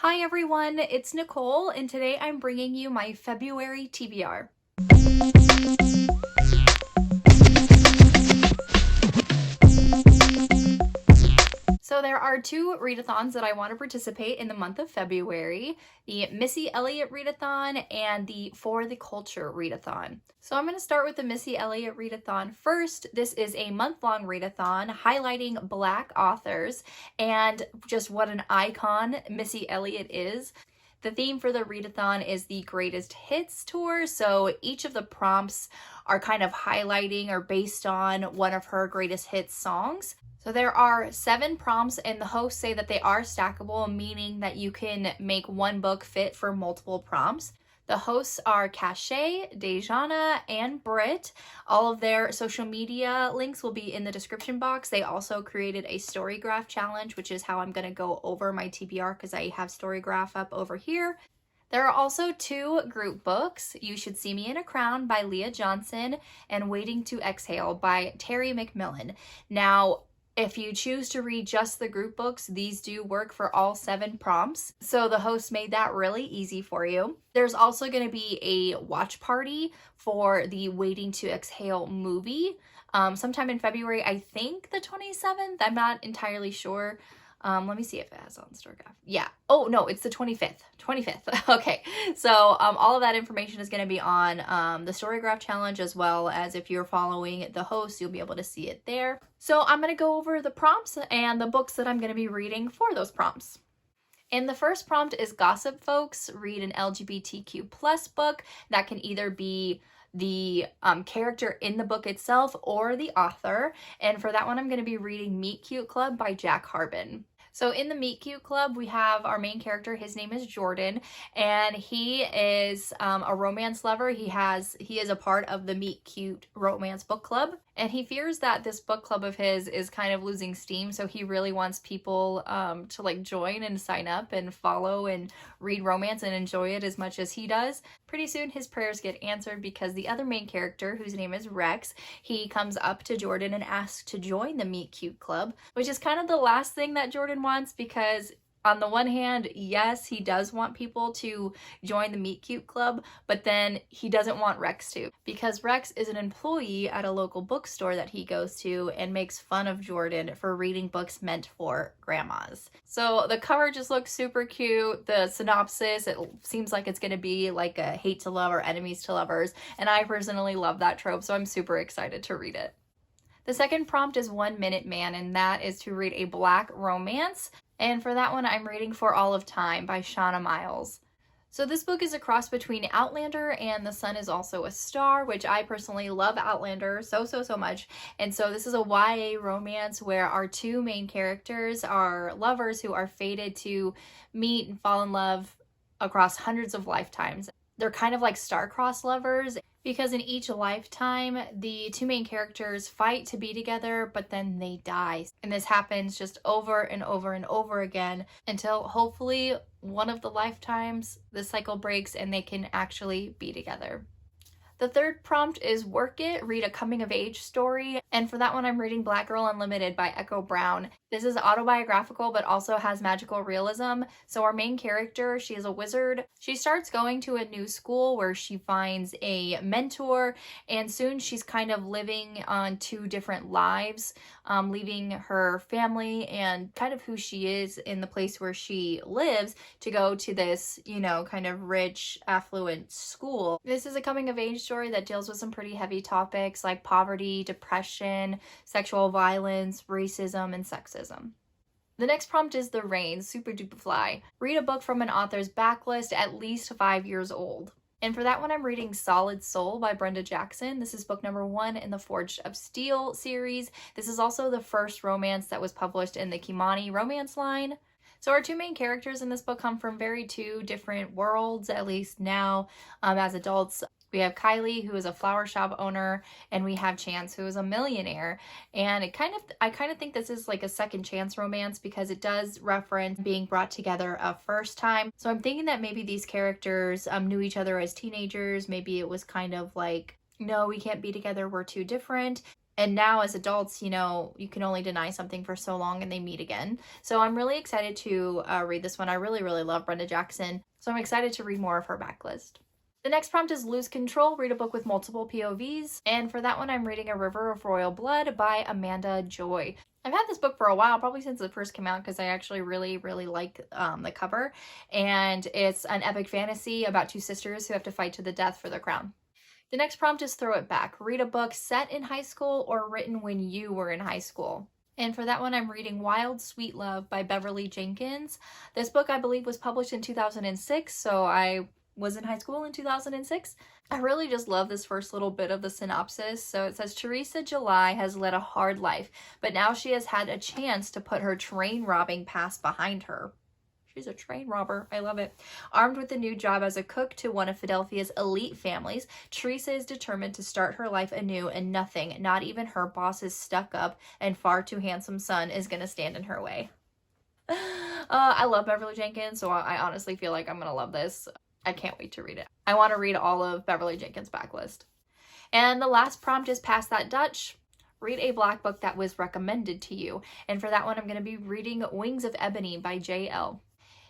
Hi everyone, it's Nicole, and today I'm bringing you my February TBR. So there are two readathons that I want to participate in the month of February, the Missy Elliott Readathon and the For the Culture Readathon. So I'm going to start with the Missy Elliott Readathon first. This is a month-long readathon highlighting Black authors and just what an icon Missy Elliott is. The theme for the readathon is the Greatest Hits tour, so each of the prompts are kind of highlighting or based on one of her greatest hits songs. So there are 7 prompts, and the hosts say that they are stackable, meaning that you can make one book fit for multiple prompts. The hosts are Cache, Dejana, and Britt. All of their social media links will be in the description box. They also created a Storygraph challenge, which is how I'm going to go over my TBR because I have Storygraph up over here. There are also 2 group books, You Should See Me in a Crown by Leah Johnson and Waiting to Exhale by Terry McMillan. Now, if you choose to read just the group books, these do work for all 7 prompts. So the host made that really easy for you. There's also going to be a watch party for the Waiting to Exhale movie sometime in February, I think the 27th. I'm not entirely sure. Let me see if it has on Storygraph. Yeah. Oh, no, it's the 25th. 25th. Okay. So all of that information is going to be on the Storygraph challenge, as well as if you're following the host, you'll be able to see it there. So I'm going to go over the prompts and the books that I'm going to be reading for those prompts. And the first prompt is Gossip Folks, read an LGBTQ plus book. That can either be the character in the book itself or the author. And for that one, I'm going to be reading Meet Cute Club by Jack Harbin. So in the Meet Cute Club, we have our main character. His name is Jordan, and he is a romance lover. He is a part of the Meet Cute romance book club, and he fears that this book club of his is kind of losing steam. So he really wants people to like join and sign up and follow and read romance and enjoy it as much as he does. Pretty soon his prayers get answered because the other main character, whose name is Rex, he comes up to Jordan and asks to join the Meet Cute Club, which is kind of the last thing that Jordan wants, because on the one hand, yes, he does want people to join the Meet Cute Club, but then he doesn't want Rex to, because Rex is an employee at a local bookstore that he goes to and makes fun of Jordan for reading books meant for grandmas. So the cover just looks super cute. The synopsis, it seems like it's going to be like a hate to love or enemies to lovers, and I personally love that trope, so I'm super excited to read it. The second prompt is 1 Minute Man, and that is to read a Black romance. And for that one, I'm reading For All of Time by Shauna Miles. So this book is a cross between Outlander and The Sun is Also a Star, which I personally love Outlander so much. And so this is a YA romance where our 2 main characters are lovers who are fated to meet and fall in love across hundreds of lifetimes. They're kind of like star-crossed lovers, because in each lifetime, the 2 main characters fight to be together, but then they die. And this happens just over and over and over again until hopefully one of the lifetimes the cycle breaks and they can actually be together. The third prompt is Work It, read a coming-of-age story, and for that one I'm reading Black Girl Unlimited by Echo Brown. This is autobiographical but also has magical realism. So our main character, she is a wizard. She starts going to a new school where she finds a mentor, and soon she's kind of living on 2 different lives, leaving her family and kind of who she is in the place where she lives to go to this, kind of rich, affluent school. This is a coming-of-age story that deals with some pretty heavy topics like poverty, depression, sexual violence, racism, and sexism. The next prompt is The Rain, Super Duper Fly. Read a book from an author's backlist at least 5 years old. And for that one, I'm reading Solid Soul by Brenda Jackson. This is book number 1 in the Forged of Steel series. This is also the first romance that was published in the Kimani romance line. So our 2 main characters in this book come from 2 different worlds, at least now as adults. We have Kylie, who is a flower shop owner, and we have Chance, who is a millionaire. And I kind of think this is like a second chance romance because it does reference being brought together a first time. So I'm thinking that maybe these characters knew each other as teenagers. Maybe it was kind of like, no, we can't be together, we're too different. And now as adults, you know, you can only deny something for so long and they meet again. So I'm really excited to read this one. I really, really love Brenda Jackson. So I'm excited to read more of her backlist. The next prompt is Lose Control, read a book with multiple POVs. And for that one, I'm reading A River of Royal Blood by Amanda Joy. I've had this book for a while, probably since it first came out, because I actually really, really like the cover. And it's an epic fantasy about two sisters who have to fight to the death for their crown. The next prompt is Throw It Back. Read a book set in high school or written when you were in high school. And for that one, I'm reading Wild Sweet Love by Beverly Jenkins. This book, I believe, was published in 2006, so I was in high school in 2006. I really just love this first little bit of the synopsis. So it says, Teresa July has led a hard life, but now she has had a chance to put her train robbing past behind her. She's a train robber. I love it. Armed with a new job as a cook to one of Philadelphia's elite families, Teresa is determined to start her life anew, and nothing, not even her boss's stuck-up and far too handsome son, is going to stand in her way. I love Beverly Jenkins, so I honestly feel like I'm going to love this. I can't wait to read it. I want to read all of Beverly Jenkins' backlist. And the last prompt is Pass That Dutch. Read a Black book that was recommended to you. And for that one, I'm going to be reading Wings of Ebony by J.L.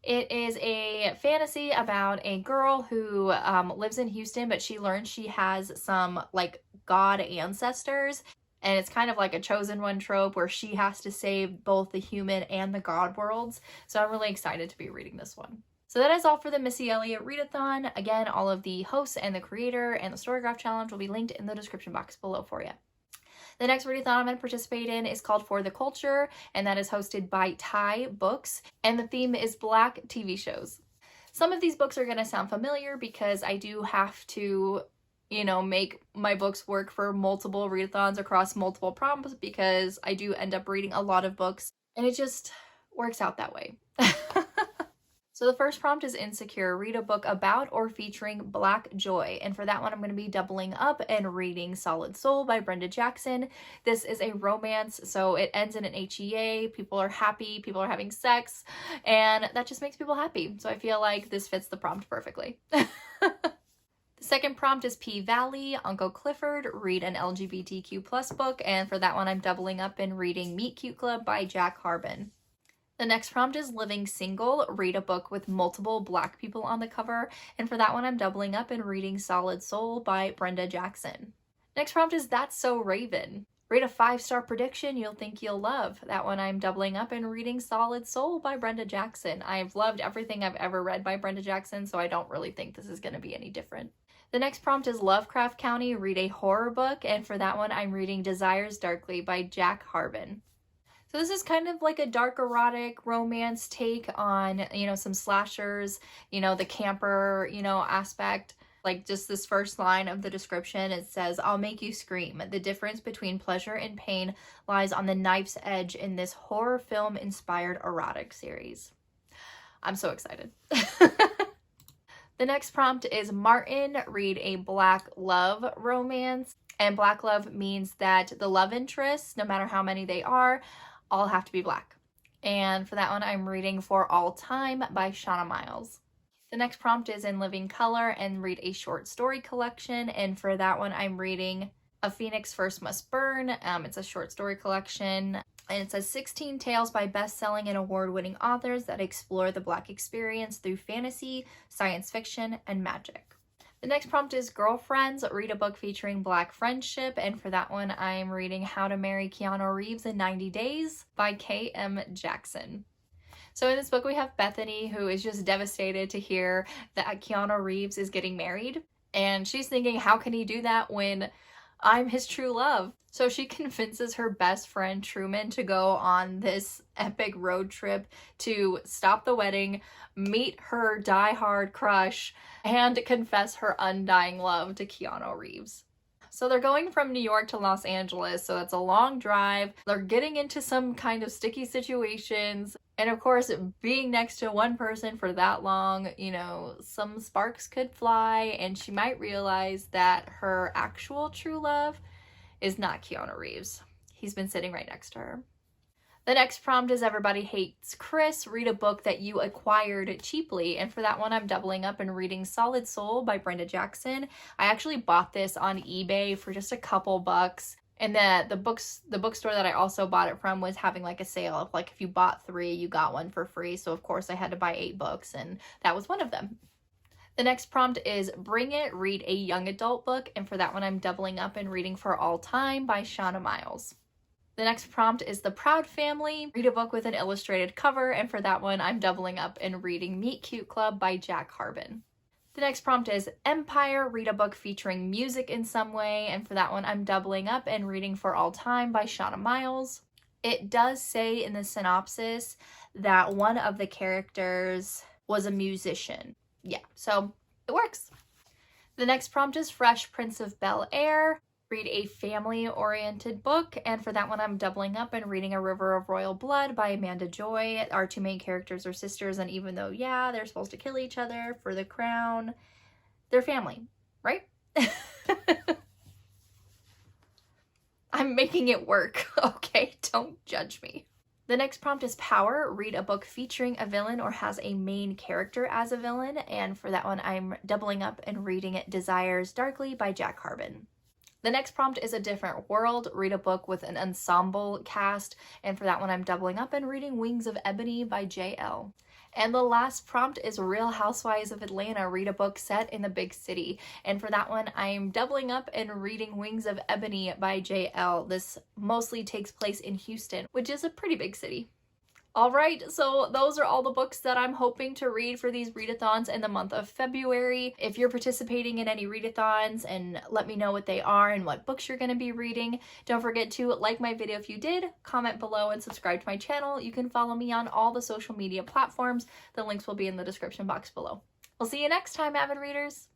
It is a fantasy about a girl who lives in Houston, but she learns she has some like god ancestors. And it's kind of like a chosen one trope where she has to save both the human and the god worlds. So I'm really excited to be reading this one. So that is all for the Missy Elliott Readathon. Again, all of the hosts and the creator and the Storygraph challenge will be linked in the description box below for you. The next readathon I'm going to participate in is called For the Culture, and that is hosted by Thai Books, and the theme is Black TV shows. Some of these books are going to sound familiar because I do have to, you know, make my books work for multiple readathons across multiple prompts because I do end up reading a lot of books, and it just works out that way. So the first prompt is Insecure. Read a book about or featuring Black joy. And for that one, I'm going to be doubling up and reading Solid Soul by Brenda Jackson. This is a romance, so it ends in an HEA. People are happy, people are having sex, and that just makes people happy. So I feel like this fits the prompt perfectly. The second prompt is P Valley, Uncle Clifford, read an LGBTQ+ book. And for that one, I'm doubling up and reading Meet Cute Club by Jack Harbin. The next prompt is Living Single, read a book with multiple Black people on the cover, and for that one I'm doubling up and reading Solid Soul by Brenda Jackson. Next prompt is That's So Raven, read a 5-star prediction you'll think you'll love. That one I'm doubling up and reading Solid Soul by Brenda Jackson. I've loved everything I've ever read by Brenda Jackson, so I don't really think this is going to be any different. The next prompt is Lovecraft County, read a horror book, and for that one I'm reading Desires Darkly by Jack Harbin. So this is kind of like a dark erotic romance take on, you know, some slashers, you know, the camper, you know, aspect. Like just this first line of the description, it says, I'll make you scream. The difference between pleasure and pain lies on the knife's edge in this horror film inspired erotic series. I'm so excited. The next prompt is Martin, read a Black love romance. And Black love means that the love interests, no matter how many they are, all have to be Black. And for that one, I'm reading For All Time by Shauna Miles. The next prompt is In Living Color and read a short story collection. And for that one, I'm reading A Phoenix First Must Burn. It's a short story collection. And it says 16 tales by best-selling and award-winning authors that explore the Black experience through fantasy, science fiction, and magic. The next prompt is Girlfriends, read a book featuring Black friendship, and for that one I'm reading How to Marry Keanu Reeves in 90 Days by K.M. Jackson. So in this book we have Bethany, who is just devastated to hear that Keanu Reeves is getting married, and she's thinking, how can he do that when I'm his true love? So she convinces her best friend Truman to go on this epic road trip to stop the wedding, meet her diehard crush, and confess her undying love to Keanu Reeves. So they're going from New York to Los Angeles, so it's a long drive. They're getting into some kind of sticky situations. And of course, being next to one person for that long, you know, some sparks could fly, and she might realize that her actual true love is not Keanu Reeves. He's been sitting right next to her. The next prompt is Everybody Hates Chris, read a book that you acquired cheaply. And for that one, I'm doubling up and reading Solid Soul by Brenda Jackson. I actually bought this on eBay for just a couple bucks. And the bookstore that I also bought it from was having like a sale of like if you bought 3, you got 1 for free. So of course I had to buy 8 books, and that was one of them. The next prompt is Bring It, read a young adult book, and for that one I'm doubling up and reading For All Time by Shauna Miles. The next prompt is The Proud Family, read a book with an illustrated cover, and for that one I'm doubling up and reading Meet Cute Club by Jack Harbin. The next prompt is Empire, read a book featuring music in some way, and for that one I'm doubling up and reading For All Time by Shauna Miles. It does say in the synopsis that one of the characters was a musician. Yeah, so it works. The next prompt is Fresh Prince of Bel-Air, read a family-oriented book, and for that one I'm doubling up and reading A River of Royal Blood by Amanda Joy. Our 2 main characters are sisters, and even though, yeah, they're supposed to kill each other for the crown, they're family, right? I'm making it work, okay? Don't judge me. The next prompt is Power, read a book featuring a villain or has a main character as a villain, and for that one I'm doubling up and reading Desires Darkly by Jack Harbin. The next prompt is A Different World, read a book with an ensemble cast, and for that one I'm doubling up and reading Wings of Ebony by JL. And the last prompt is Real Housewives of Atlanta, read a book set in the big city, and for that one I'm doubling up and reading Wings of Ebony by JL. This mostly takes place in Houston, which is a pretty big city. Alright, so those are all the books that I'm hoping to read for these readathons in the month of February. If you're participating in any readathons, and let me know what they are and what books you're going to be reading. Don't forget to like my video if you did, comment below, and subscribe to my channel. You can follow me on all the social media platforms. The links will be in the description box below. We'll see you next time, avid readers!